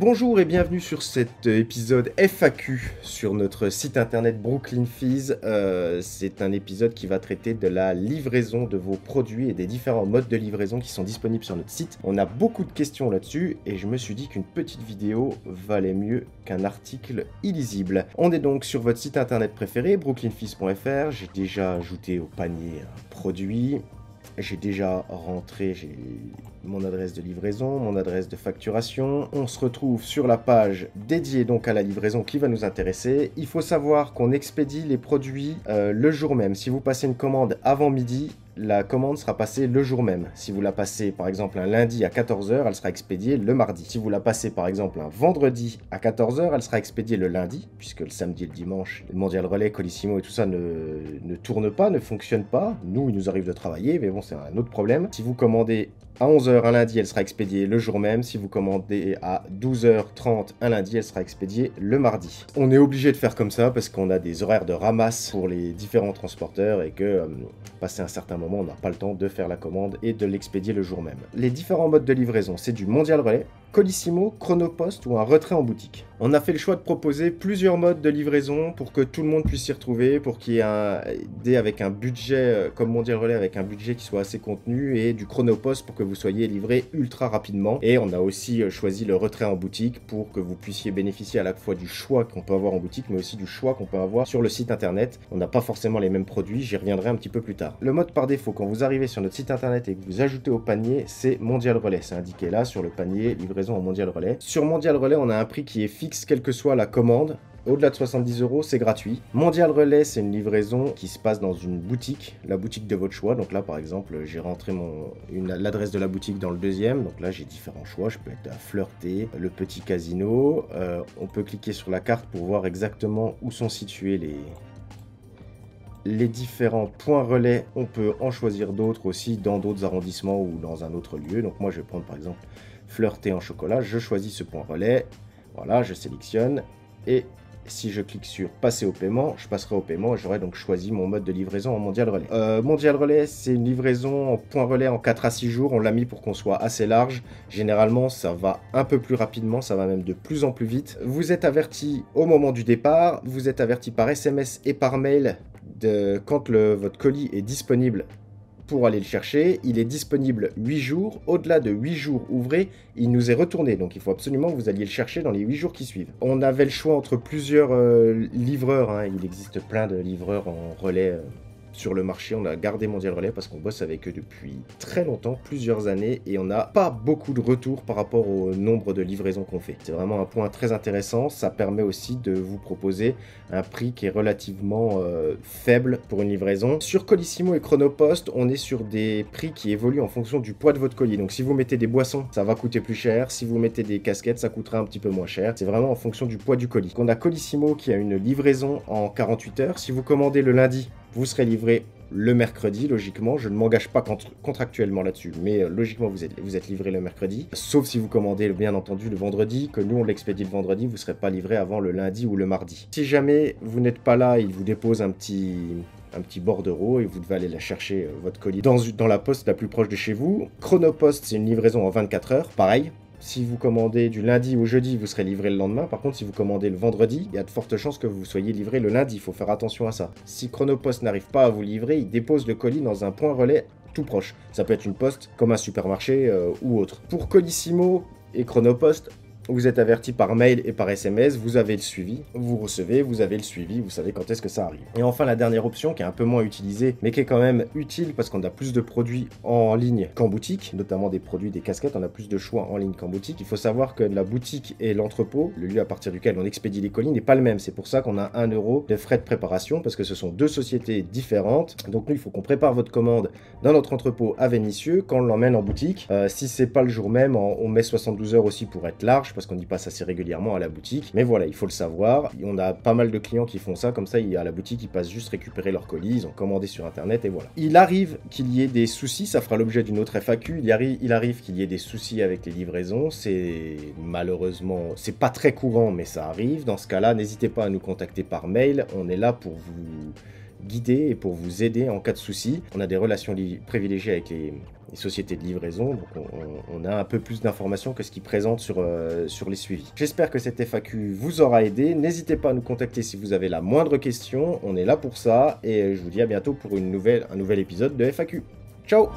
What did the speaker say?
Bonjour et bienvenue sur cet épisode FAQ sur notre site internet Brooklyn Fees. C'est un épisode qui va traiter de la livraison de vos produits et des différents modes de livraison qui sont disponibles sur notre site. On a beaucoup de questions là-dessus et je me suis dit qu'une petite vidéo valait mieux qu'un article illisible. On est donc sur votre site internet préféré, brooklynfees.fr. J'ai déjà ajouté au panier un produit. J'ai déjà rentré mon adresse de livraison, mon adresse de facturation. On se retrouve sur la page dédiée donc à la livraison qui va nous intéresser. Il faut savoir qu'on expédie les produits le jour même. Si vous passez une commande avant midi, la commande sera passée le jour même. Si vous la passez par exemple un lundi à 14 h, elle sera expédiée le mardi. Si vous la passez par exemple un vendredi à 14 h, elle sera expédiée le lundi, puisque le samedi et le dimanche, le Mondial Relais, Colissimo et tout ça ne tourne pas, ne fonctionne pas. Nous, il nous arrive de travailler, mais bon, c'est un autre problème. Si vous commandez à 11 h un lundi, elle sera expédiée le jour même. Si vous commandez à 12 h 30 un lundi, elle sera expédiée le mardi. On est obligé de faire comme ça parce qu'on a des horaires de ramasse pour les différents transporteurs et que passé un certain moment, on n'a pas le temps de faire la commande et de l'expédier le jour même. Les différents modes de livraison, c'est du Mondial Relais, Colissimo, Chronopost ou un retrait en boutique. On a fait le choix de proposer plusieurs modes de livraison pour que tout le monde puisse s'y retrouver, pour qu'il y ait un dé avec un budget comme Mondial Relais avec un budget qui soit assez contenu et du Chronopost pour que vous soyez livré ultra rapidement. Et on a aussi choisi le retrait en boutique pour que vous puissiez bénéficier à la fois du choix qu'on peut avoir en boutique mais aussi du choix qu'on peut avoir sur le site internet. On n'a pas forcément les mêmes produits, j'y reviendrai un petit peu plus tard. Le mode par défaut quand vous arrivez sur notre site internet et que vous ajoutez au panier, c'est Mondial Relais. C'est indiqué là sur le panier livraison en Mondial Relais. Sur Mondial Relais, on a un prix qui est fixe quelle que soit la commande. Au-delà de 70 €, c'est gratuit. Mondial Relais, c'est une livraison qui se passe dans une boutique, la boutique de votre choix. Donc là, par exemple, j'ai rentré l'adresse de la boutique dans le deuxième. Donc là, j'ai différents choix. Je peux être à Flirter, le petit casino. On peut cliquer sur la carte pour voir exactement où sont situés les différents points relais. On peut en choisir d'autres aussi dans d'autres arrondissements ou dans un autre lieu. Donc moi, je vais prendre par exemple Flirter en chocolat. Je choisis ce point relais. Voilà, je sélectionne et si je clique sur passer au paiement, je passerai au paiement et j'aurai donc choisi mon mode de livraison en Mondial Relais. Mondial Relais, c'est une livraison en point relais en 4 à 6 jours. On l'a mis pour qu'on soit assez large. Généralement, ça va un peu plus rapidement, ça va même de plus en plus vite. Vous êtes averti au moment du départ, vous êtes averti par SMS et par mail quand votre colis est disponible pour aller le chercher. Il est disponible 8 jours. Au-delà de 8 jours ouvrés, il nous est retourné. Donc il faut absolument que vous alliez le chercher dans les 8 jours qui suivent. On avait le choix entre plusieurs livreurs. Il existe plein de livreurs en relais sur le marché. On a gardé Mondial Relais parce qu'on bosse avec eux depuis très longtemps, plusieurs années, et on n'a pas beaucoup de retours par rapport au nombre de livraisons qu'on fait. C'est vraiment un point très intéressant. Ça permet aussi de vous proposer un prix qui est relativement faible pour une livraison. Sur Colissimo et Chronopost, on est sur des prix qui évoluent en fonction du poids de votre colis. Donc si vous mettez des boissons, ça va coûter plus cher. Si vous mettez des casquettes, ça coûtera un petit peu moins cher. C'est vraiment en fonction du poids du colis. On a Colissimo qui a une livraison en 48 heures. Si vous commandez le lundi, vous serez livré le mercredi, logiquement. Je ne m'engage pas contractuellement là-dessus, mais logiquement, vous êtes livré le mercredi. Sauf si vous commandez, bien entendu, le vendredi, que nous, on l'expédie le vendredi, vous ne serez pas livré avant le lundi ou le mardi. Si jamais vous n'êtes pas là, il vous dépose un petit bordereau et vous devez aller la chercher, votre colis, dans la poste la plus proche de chez vous. Chronopost, c'est une livraison en 24 heures, pareil. Si vous commandez du lundi au jeudi, vous serez livré le lendemain. Par contre, si vous commandez le vendredi, il y a de fortes chances que vous soyez livré le lundi. Il faut faire attention à ça. Si Chronopost n'arrive pas à vous livrer, il dépose le colis dans un point relais tout proche. Ça peut être une poste, comme un supermarché ou autre. Pour Colissimo et Chronopost, vous êtes averti par mail et par SMS, vous avez le suivi, vous recevez, vous avez le suivi, vous savez quand est-ce que ça arrive. Et enfin, la dernière option qui est un peu moins utilisée, mais qui est quand même utile parce qu'on a plus de produits en ligne qu'en boutique, notamment des produits, des casquettes, on a plus de choix en ligne qu'en boutique. Il faut savoir que la boutique et l'entrepôt, le lieu à partir duquel on expédie les colis, n'est pas le même. C'est pour ça qu'on a 1 € de frais de préparation, parce que ce sont deux sociétés différentes. Donc nous, il faut qu'on prépare votre commande dans notre entrepôt à Vénissieux, quand on l'emmène en boutique. Si c'est pas le jour même, on met 72 heures aussi pour être large, parce qu'on y passe assez régulièrement à la boutique. Mais voilà, il faut le savoir. On a pas mal de clients qui font ça, comme ça, à la boutique, ils passent juste récupérer leur colis, ils ont commandé sur Internet et voilà. Il arrive qu'il y ait des soucis, ça fera l'objet d'une autre FAQ, il arrive qu'il y ait des soucis avec les livraisons, c'est malheureusement, c'est pas très courant, mais ça arrive. Dans ce cas-là, n'hésitez pas à nous contacter par mail, on est là pour vous guider et pour vous aider en cas de souci. On a des relations privilégiées avec les sociétés de livraison, donc on a un peu plus d'informations que ce qu'ils présentent sur les suivis. J'espère que cette FAQ vous aura aidé. N'hésitez pas à nous contacter si vous avez la moindre question, on est là pour ça, et je vous dis à bientôt pour un nouvel épisode de FAQ. Ciao!